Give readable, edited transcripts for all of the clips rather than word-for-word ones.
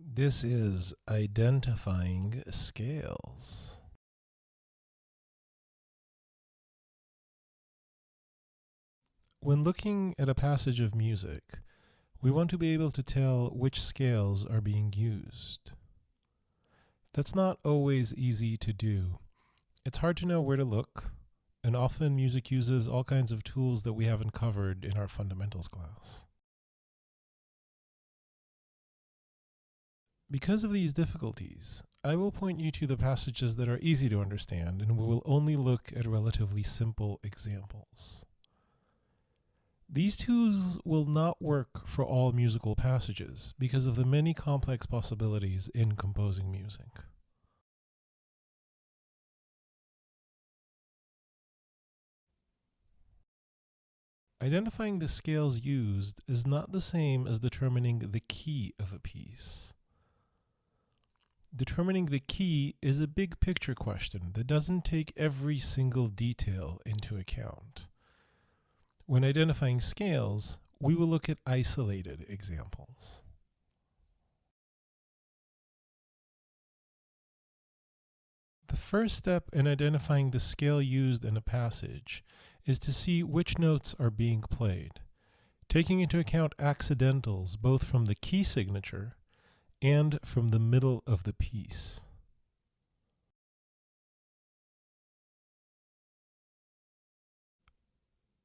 This is identifying scales. When looking at a passage of music, we want to be able to tell which scales are being used. That's not always easy to do. It's hard to know where to look, and often music uses all kinds of tools that we haven't covered in our fundamentals class. Because of these difficulties, I will point you to the passages that are easy to understand, and we will only look at relatively simple examples. These tools will not work for all musical passages because of the many complex possibilities in composing music. Identifying the scales used is not the same as determining the key of a piece. Determining the key is a big picture question that doesn't take every single detail into account. When identifying scales, we will look at isolated examples. The first step in identifying the scale used in a passage is to see which notes are being played, taking into account accidentals both from the key signature and from the middle of the piece.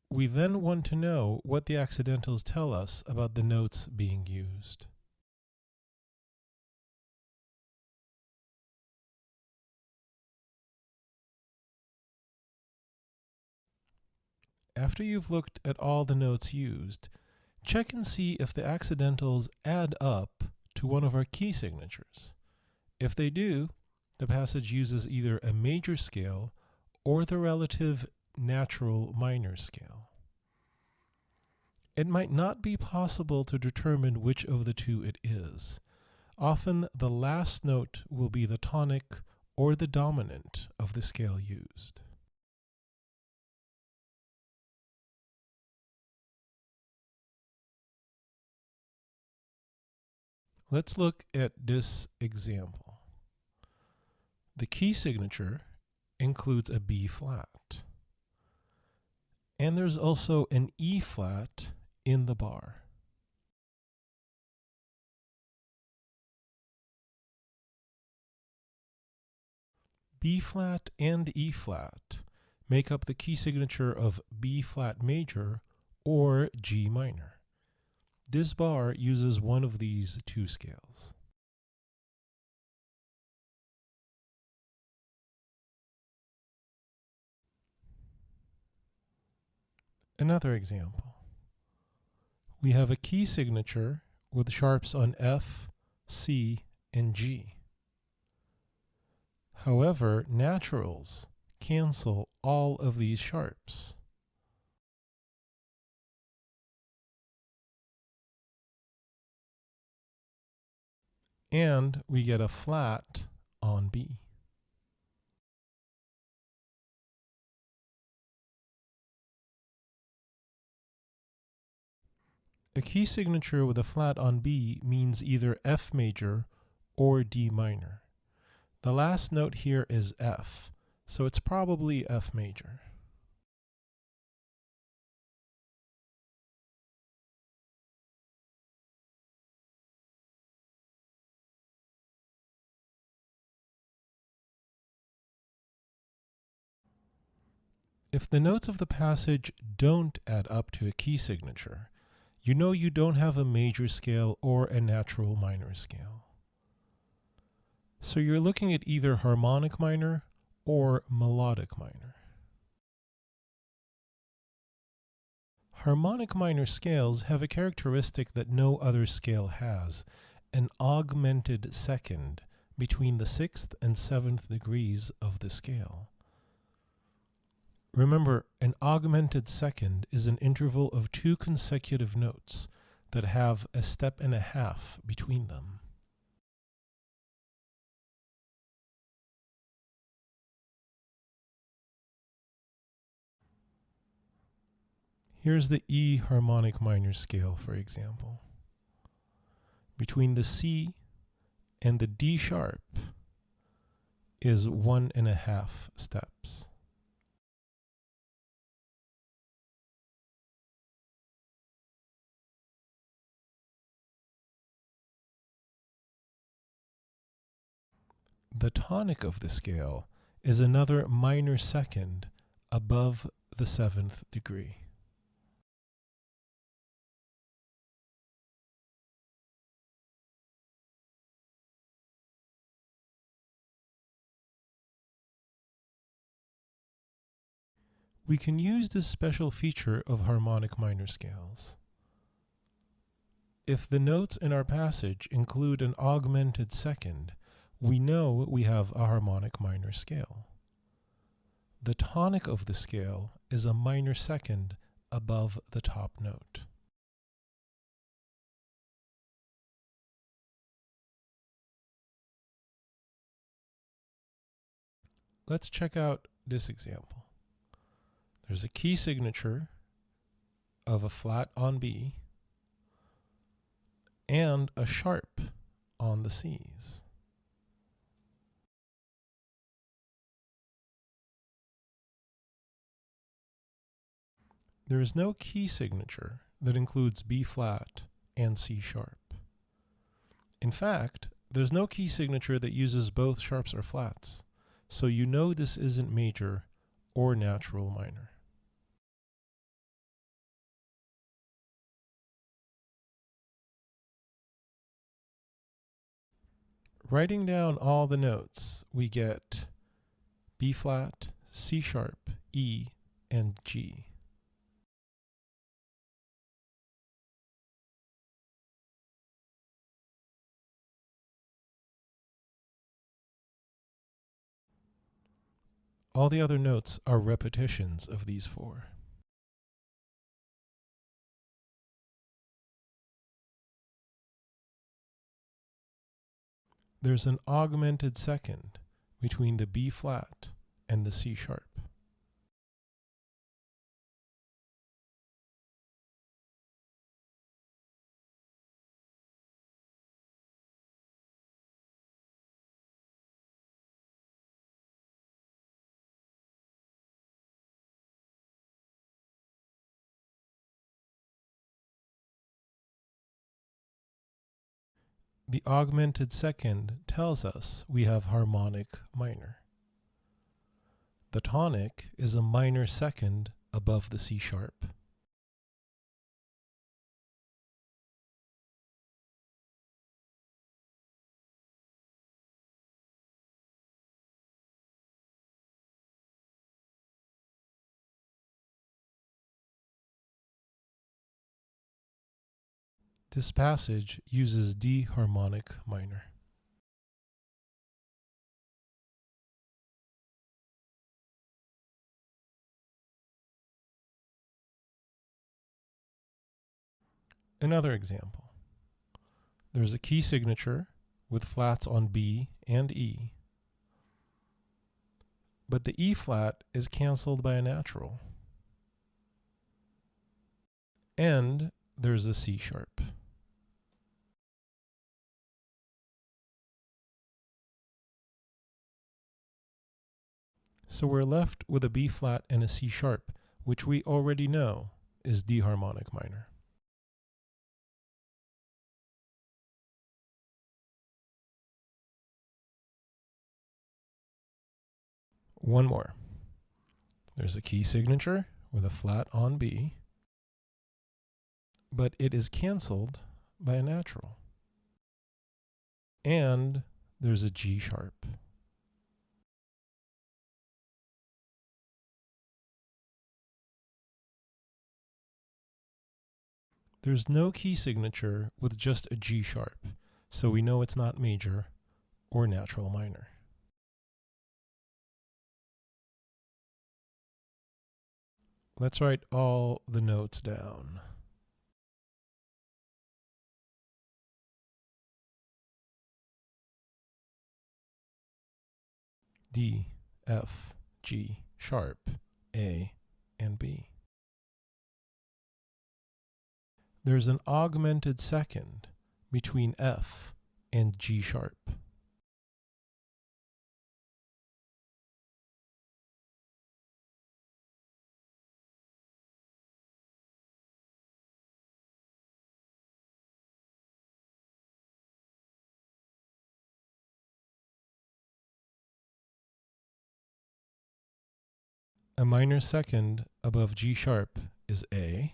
We then want to know what the accidentals tell us about the notes being used. After you've looked at all the notes used, check and see if the accidentals add up to one of our key signatures. If they do, the passage uses either a major scale or the relative natural minor scale. It might not be possible to determine which of the two it is. Often the last note will be the tonic or the dominant of the scale used. Let's look at this example. The key signature includes a B flat. And there's also an E flat in the bar. B flat and E flat make up the key signature of B flat major or G minor. This bar uses one of these two scales. Another example. We have a key signature with sharps on F, C, and G. However, naturals cancel all of these sharps. And we get a flat on B. A key signature with a flat on B means either F major or D minor. The last note here is F, so it's probably F major. If the notes of the passage don't add up to a key signature, you know you don't have a major scale or a natural minor scale. So you're looking at either harmonic minor or melodic minor. Harmonic minor scales have a characteristic that no other scale has, an augmented second between the 6th and 7th degrees of the scale. Remember, an augmented second is an interval of 2 consecutive notes that have a step and a half between them. Here's the E harmonic minor scale, for example. Between the C and the D sharp is 1.5 steps. The tonic of the scale is another minor second above the 7th degree. We can use this special feature of harmonic minor scales. If the notes in our passage include an augmented second, we know we have a harmonic minor scale. The tonic of the scale is a minor second above the top note. Let's check out this example. There's a key signature of a flat on B and a sharp on the C's. There is no key signature that includes B flat and C sharp. In fact, there's no key signature that uses both sharps or flats, so you know this isn't major or natural minor. Writing down all the notes, we get B flat, C sharp, E, and G. All the other notes are repetitions of these four. There's an augmented second between the B flat and the C sharp. The augmented second tells us we have harmonic minor. The tonic is a minor second above the C sharp. This passage uses D harmonic minor. Another example. There's a key signature with flats on B and E, but the E flat is canceled by a natural. And there's a C sharp. So we're left with a B flat and a C sharp, which we already know is D harmonic minor. One more. There's a key signature with a flat on B, but it is canceled by a natural. And there's a G sharp. There's no key signature with just a G sharp, so we know it's not major or natural minor. Let's write all the notes down. D, F, G, sharp, A, and B. There's an augmented second between F and G sharp. A minor second above G sharp is A.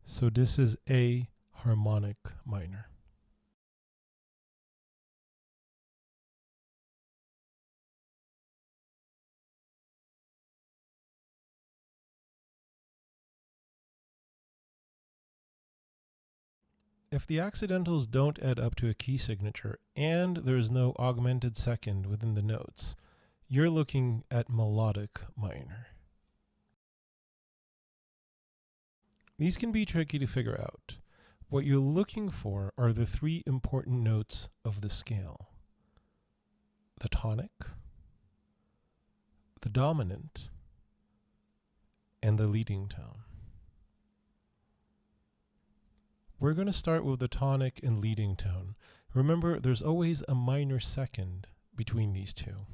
So this is A harmonic minor. If the accidentals don't add up to a key signature and there is no augmented second within the notes, you're looking at melodic minor. These can be tricky to figure out. What you're looking for are the three important notes of the scale: the tonic, the dominant, and the leading tone. We're going to start with the tonic and leading tone. Remember, there's always a minor second between these two.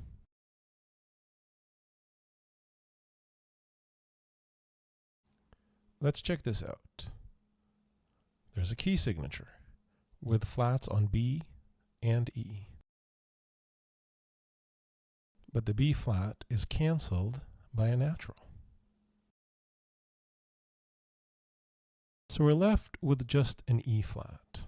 Let's check this out. There's a key signature with flats on B and E. But the B flat is canceled by a natural. So we're left with just an E flat.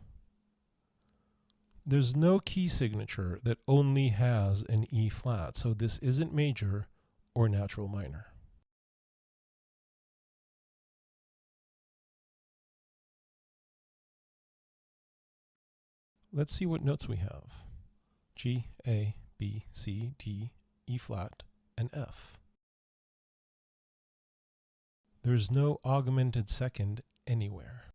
There's no key signature that only has an E flat, so this isn't major or natural minor. Let's see what notes we have: G, A, B, C, D, E flat, and F. There's no augmented second anywhere.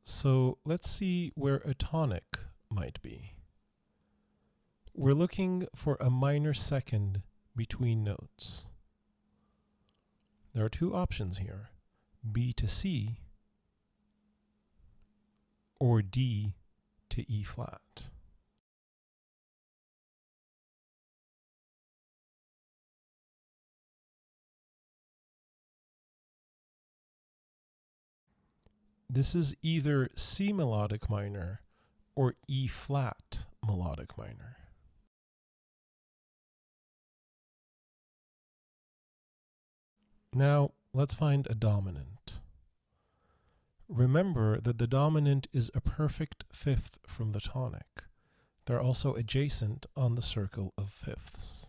So let's see where a tonic might be. We're looking for a minor second between notes. There are two options here: B to C or D to E flat. This is either C melodic minor or E flat melodic minor. Now let's find a dominant. Remember that the dominant is a perfect fifth from the tonic. They're also adjacent on the circle of fifths.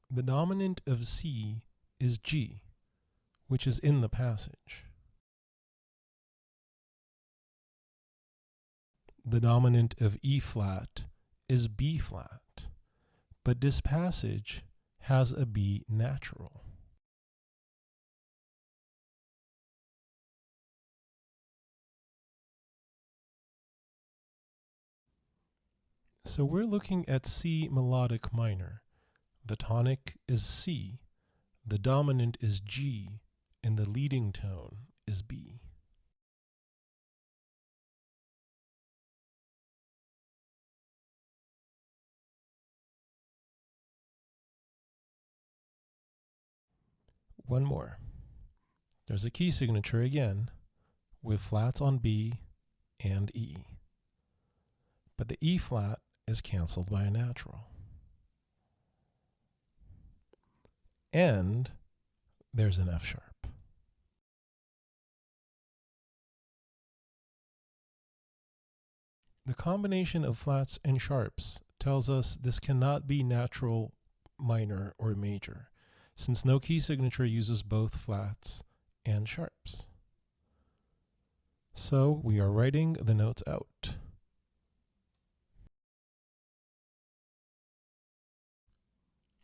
The dominant of C is G, which is in the passage. The dominant of E flat is B flat, but this passage has a B natural. So we're looking at C melodic minor. The tonic is C, the dominant is G, and the leading tone is B. One more. There's a key signature again with flats on B and E. But the E flat is canceled by a natural. And there's an F sharp. The combination of flats and sharps tells us this cannot be natural minor or major, since no key signature uses both flats and sharps. So we are writing the notes out.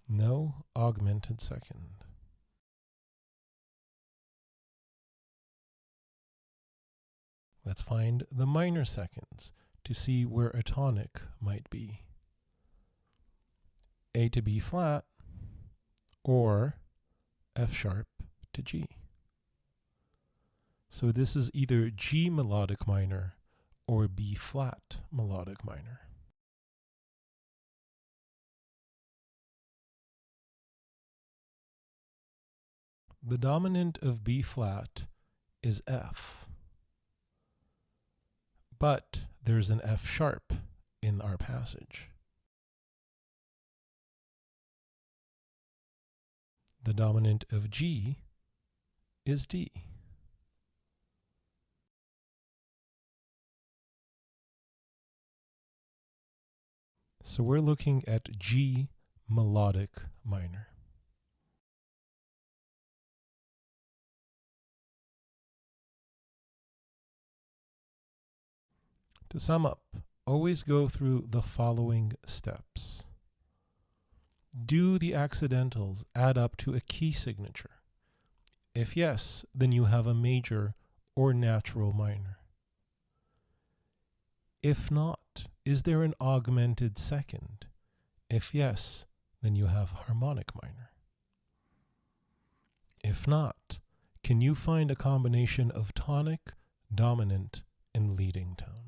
No augmented second. Let's find the minor seconds to see where a tonic might be. A to B flat or F sharp to G. So this is either G melodic minor or B flat melodic minor. The dominant of B flat is F, but there's an F sharp in our passage. The dominant of G is D. So we're looking at G melodic minor. To sum up, always go through the following steps. Do the accidentals add up to a key signature? If yes, then you have a major or natural minor. If not, is there an augmented second? If yes, then you have harmonic minor. If not, can you find a combination of tonic, dominant, and leading tone?